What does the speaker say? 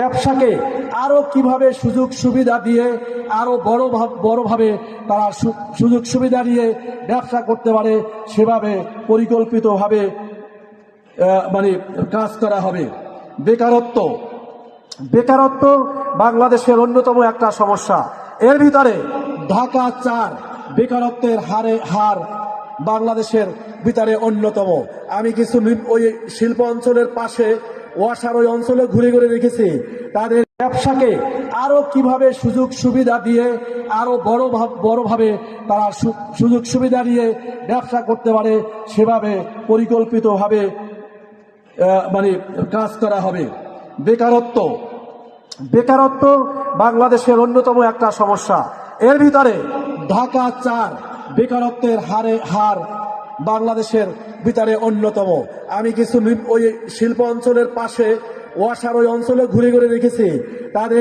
ব্যবসাকে আরো কিভাবে সুযোগ সুবিধা দিয়ে আরো বড়ভাবে তারা সুযোগ সুবিধা দিয়ে ব্যবসা করতে পারে সেভাবে পরিকল্পিতভাবে কাজ করা হবে। বেকারত্ব বাংলাদেশের অন্যতম একটা সমস্যা। এর ভিতরে ঢাকা 4 বেকারত্বের হার বাংলাদেশের ভিতরে অন্যতম। আমি কিছু ওই শিল্প অঞ্চলের পাশে ওয়াসার ওই অঞ্চলে ঘুরে ঘুরে দেখেছি তাদের ব্যবসাকে আরো কিভাবে সুযোগ সুবিধা দিয়ে আরো বড়ভাবে তারা সুযোগ সুবিধা দিয়ে ব্যবসা করতে পারে সেভাবে পরিকল্পিতভাবে কাজ করা হবে। বেকারত্ব বাংলাদেশের অন্যতম একটা সমস্যা। এর ভিতরে ঢাকা 4 বেকারত্বের হার বাংলাদেশের ভিতরে অন্যতম। আমি কিছু ওই শিল্প অঞ্চলের পাশে ওয়াসার ওই অঞ্চলে ঘুরে ঘুরে দেখেছি তাদের